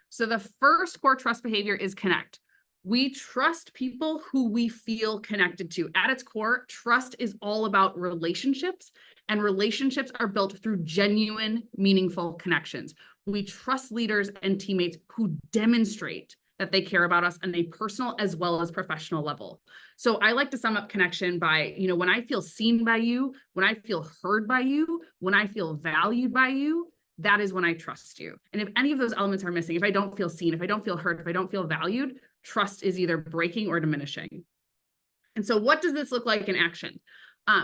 So the first core trust behavior is connect. We trust people who we feel connected to. At its core, trust is all about relationships, and relationships are built through genuine, meaningful connections. We trust leaders and teammates who demonstrate that they care about us on a personal as well as professional level. So I like to sum up connection by, when I feel seen by you, when I feel heard by you, when I feel valued by you, that is when I trust you. And if any of those elements are missing, if I don't feel seen, if I don't feel heard, if I don't feel valued, trust is either breaking or diminishing. And so what does this look like in action?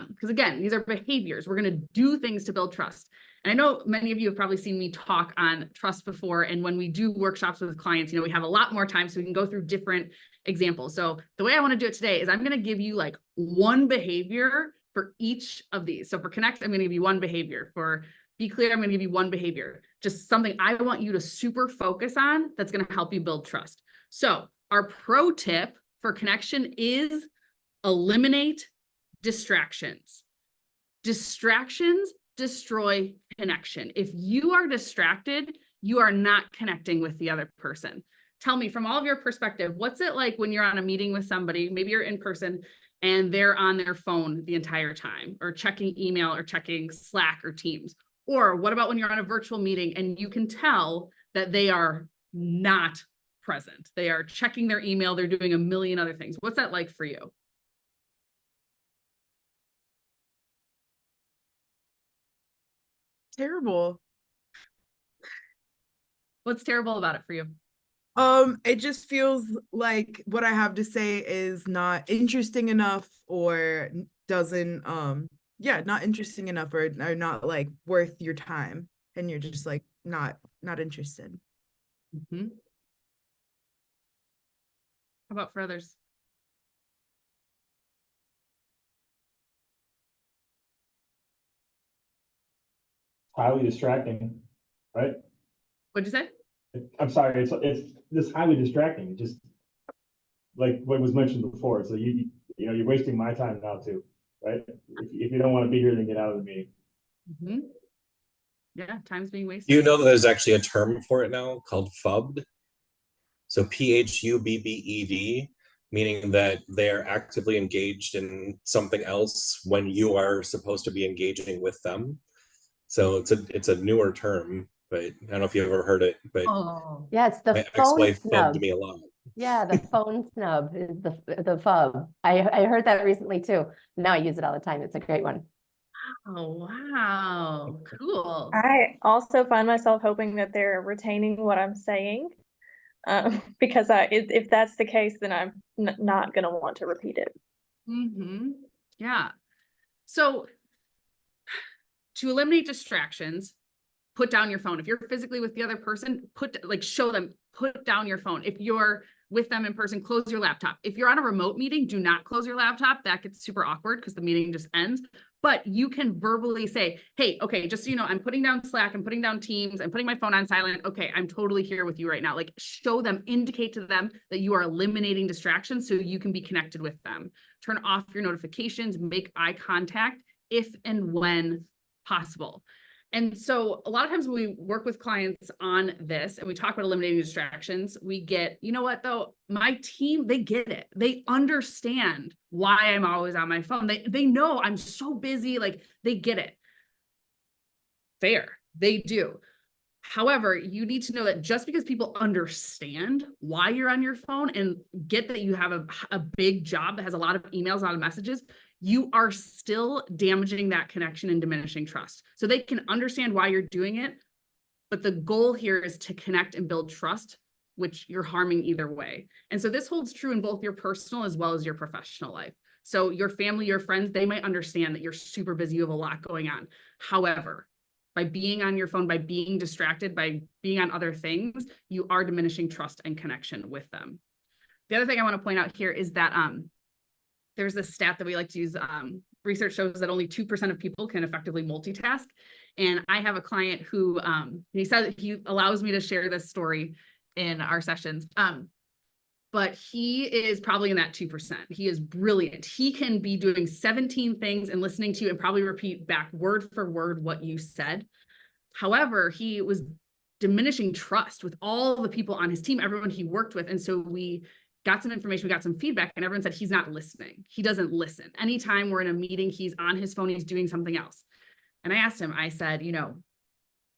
Because again, these are behaviors. We're going to do things to build trust. And I know many of you have probably seen me talk on trust before. And when we do workshops with clients, we have a lot more time so we can go through different examples. So the way I want to do it today is I'm going to give you like one behavior for each of these. So for connect, I'm going to give you one behavior. For be clear, I'm going to give you one behavior, just something I want you to super focus on that's going to help you build trust. So our pro tip for connection is eliminate distractions. Distractions destroy connection. If you are distracted, you are not connecting with the other person. Tell me from all of your perspective, what's it like when you're on a meeting with somebody, maybe you're in person and they're on their phone the entire time or checking email or checking Slack or Teams? Or what about when you're on a virtual meeting and you can tell that they are not present? They are checking their email, they're doing a million other things. What's that like for you? Terrible. What's terrible about it for you? It just feels like what I have to say is not interesting enough or doesn't not interesting enough or not like worth your time, and you're just like not interested. Mm-hmm. How about for others? Highly distracting, right? What'd you say? I'm sorry, it's just highly distracting. Just like what was mentioned before. So you're wasting my time now too, right? If you don't want to be here, then get out of the meeting. Mm-hmm. Yeah, time's being wasted. You know that there's actually a term for it now called PHUBD. So PHUBBED, meaning that they're actively engaged in something else when you are supposed to be engaging with them. So it's a newer term, but I don't know if you ever heard it, but yeah, it's the my phone ex-wife snub. phubbed me a lot. Yeah, the phone snub is the phub. I heard that recently too. Now I use it all the time. It's a great one. Oh, wow. Cool. I also find myself hoping that they're retaining what I'm saying, because if that's the case, then I'm not going to want to repeat it. Mm-hmm. Yeah. So to eliminate distractions, put down your phone. If you're physically with the other person, show them, put down your phone. If you're with them in person, close your laptop. If you're on a remote meeting, do not close your laptop. That gets super awkward because the meeting just ends. But you can verbally say, hey, okay, just so you know, I'm putting down Slack, I'm putting down Teams, I'm putting my phone on silent. Okay, I'm totally here with you right now. Like show them, indicate to them that you are eliminating distractions so you can be connected with them. Turn off your notifications, make eye contact if and when possible. And so a lot of times when we work with clients on this and we talk about eliminating distractions, we get, you know what though, my team, they get it. They understand why I'm always on my phone. They know I'm so busy, like they get it. Fair, they do. However, you need to know that just because people understand why you're on your phone and get that you have a big job that has a lot of emails, a lot of messages, you are still damaging that connection and diminishing trust. So they can understand why you're doing it, but the goal here is to connect and build trust, which you're harming either way. And so this holds true in both your personal as well as your professional life. So your family, your friends, they might understand that you're super busy, you have a lot going on. However, by being on your phone, by being distracted, by being on other things, you are diminishing trust and connection with them. The other thing I want to point out here is that there's this stat that we like to use. Research shows that only 2% of people can effectively multitask. And I have a client who, he says he allows me to share this story in our sessions. But he is probably in that 2%. He is brilliant. He can be doing 17 things and listening to you and probably repeat back word for word what you said. However, he was diminishing trust with all the people on his team, everyone he worked with. And so we got some information, we got some feedback, and everyone said he's not listening. He doesn't listen. Anytime we're in a meeting, he's on his phone, he's doing something else. And I asked him, I said, you know,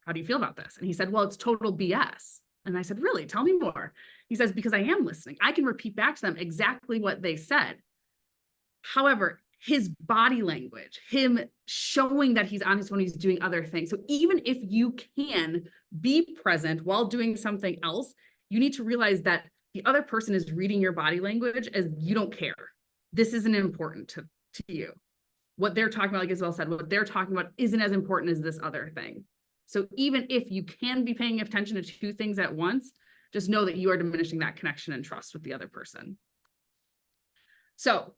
how do you feel about this? And he said, well, it's total BS. And I said, really? Tell me more. He says, because I am listening. I can repeat back to them exactly what they said. However, his body language, him showing that he's on his phone, he's doing other things. So even if you can be present while doing something else, you need to realize that the other person is reading your body language as you don't care. This isn't important to you. What they're talking about, like Isabel said, what they're talking about isn't as important as this other thing. So even if you can be paying attention to two things at once, just know that you are diminishing that connection and trust with the other person. So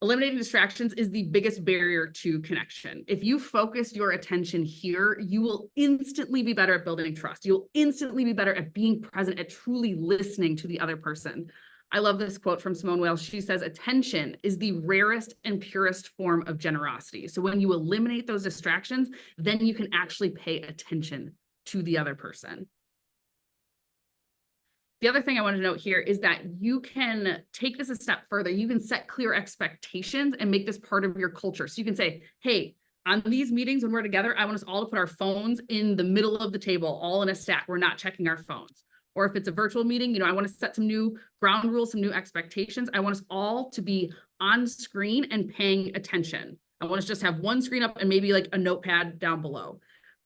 eliminating distractions is the biggest barrier to connection. If you focus your attention here, you will instantly be better at building trust. You'll instantly be better at being present, at truly listening to the other person. I love this quote from Simone Weil. She says, attention is the rarest and purest form of generosity. So when you eliminate those distractions, then you can actually pay attention to the other person. The other thing I want to note here is that you can take this a step further. You can set clear expectations and make this part of your culture. So you can say, hey, on these meetings when we're together, I want us all to put our phones in the middle of the table, all in a stack. We're not checking our phones. Or if it's a virtual meeting, you know, I want to set some new ground rules, some new expectations. I want us all to be on screen and paying attention. I want us to just have one screen up and maybe like a notepad down below.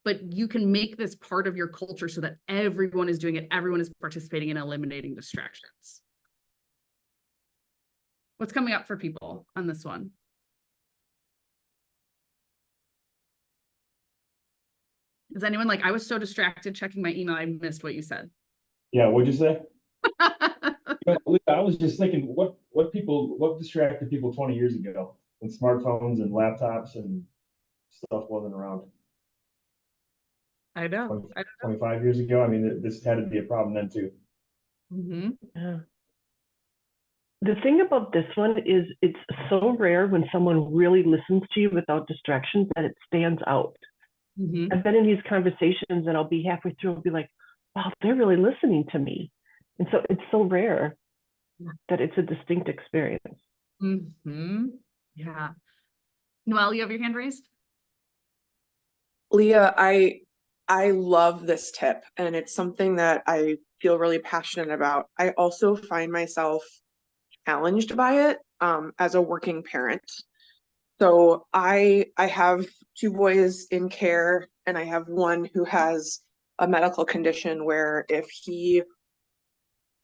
But you can make this part of your culture so that everyone is doing it. Everyone is participating in eliminating distractions. What's coming up for people on this one? Is anyone like, I was so distracted checking my email, I missed what you said. Yeah, what'd you say? I was just thinking, what distracted people 20 years ago when smartphones and laptops and stuff wasn't around? I know. 25 years ago. I mean, this had to be a problem then too. Mm-hmm. Yeah. The thing about this one is it's so rare when someone really listens to you without distractions that it stands out. Mm-hmm. I've been in these conversations and I'll be halfway through and be like, wow, they're really listening to me. And so it's so rare that it's a distinct experience. Mm-hmm. Yeah. Noelle, you have your hand raised? Leah, I love this tip, and it's something that I feel really passionate about. I also find myself challenged by it as a working parent. So I have two boys in care, and I have one who has a medical condition where if he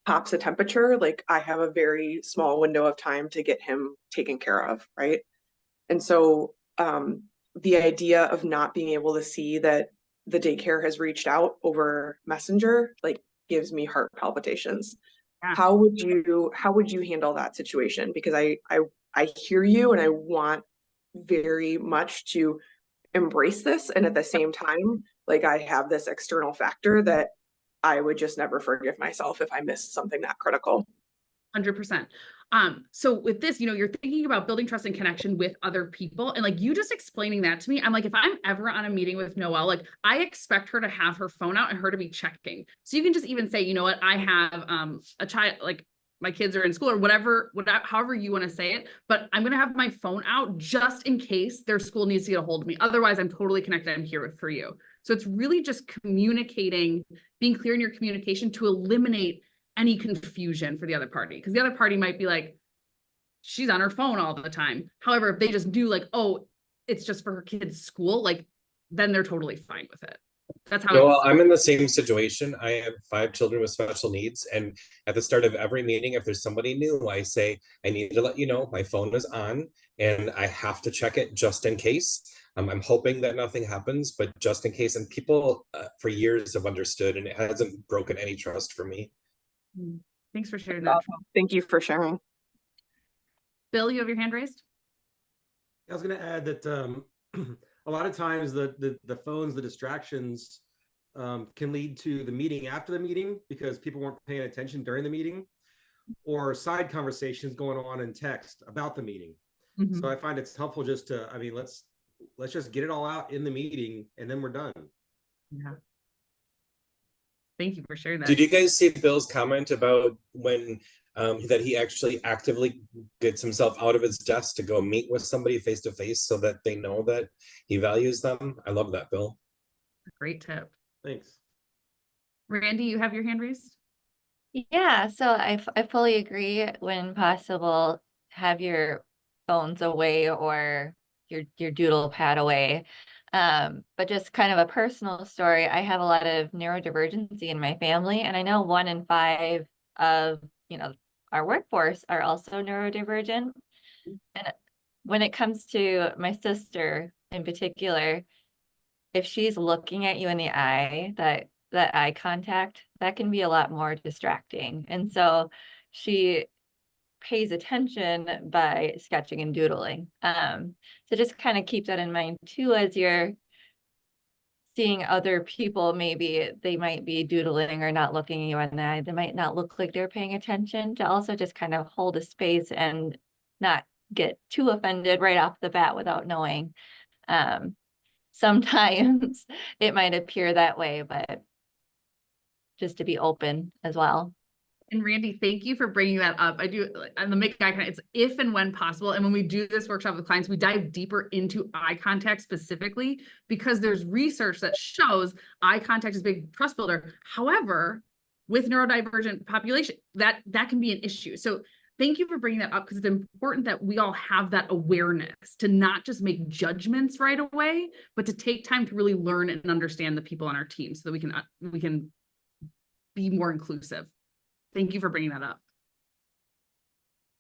pops a temperature, like I have a very small window of time to get him taken care of, right? And so the idea of not being able to see that the daycare has reached out over Messenger, like, gives me heart palpitations. Yeah. How would you handle that situation? Because I hear you, and I want very much to embrace this, and at the same time, like, I have this external factor that I would just never forgive myself if I missed something that critical. 100%. So with this, you know, you're thinking about building trust and connection with other people. And like you just explaining that to me, I'm like, if I'm ever on a meeting with Noelle, like I expect her to have her phone out and her to be checking. So you can just even say, you know what, I have a child, like my kids are in school or whatever, however you want to say it, but I'm going to have my phone out just in case their school needs to get a hold of me. Otherwise, I'm totally connected. I'm here for you. So it's really just communicating, being clear in your communication to eliminate any confusion for the other party. Because the other party might be like, she's on her phone all the time. However, if they just do like, oh, it's just for her kid's school, like, then they're totally fine with it. That's how Well, I'm in the same situation. I have 5 children with special needs. And at the start of every meeting, if there's somebody new, I say, I need to let you know my phone is on and I have to check it just in case. I'm hoping that nothing happens, but just in case. And people for years have understood, and it hasn't broken any trust for me. Thanks for sharing that. Thank you for sharing. Bill, you have your hand raised? I was going to add that a lot of times the phones, the distractions can lead to the meeting after the meeting because people weren't paying attention during the meeting, or side conversations going on in text about the meeting. Mm-hmm. So I find it's helpful just to, I mean, let's just get it all out in the meeting and then we're done. Yeah. Thank you for sharing that. Did you guys see Bill's comment about when that he actually actively gets himself out of his desk to go meet with somebody face to face so that they know that he values them? I love that, Bill. Great tip. Thanks. Randy, you have your hand raised? Yeah, so I fully agree. When possible, have your phones away or your doodle pad away. But just kind of a personal story, I have a lot of neurodivergency in my family, and I know 1 in 5 of, our workforce are also neurodivergent. And when it comes to my sister in particular, if she's looking at you in the eye, that eye contact, that can be a lot more distracting. And so she pays attention by sketching and doodling. So just kind of keep that in mind too, as you're seeing other people, maybe they might be doodling or not looking at you in the eye. They might not look like they're paying attention, to also just kind of hold a space and not get too offended right off the bat without knowing. Sometimes it might appear that way, but just to be open as well. And Randy, thank you for bringing that up. I do, on the make eye contact, it's if and when possible. And when we do this workshop with clients, we dive deeper into eye contact specifically, because there's research that shows eye contact is a big trust builder. However, with neurodivergent population, that can be an issue. So thank you for bringing that up, because it's important that we all have that awareness to not just make judgments right away, but to take time to really learn and understand the people on our team so that we can be more inclusive. Thank you for bringing that up.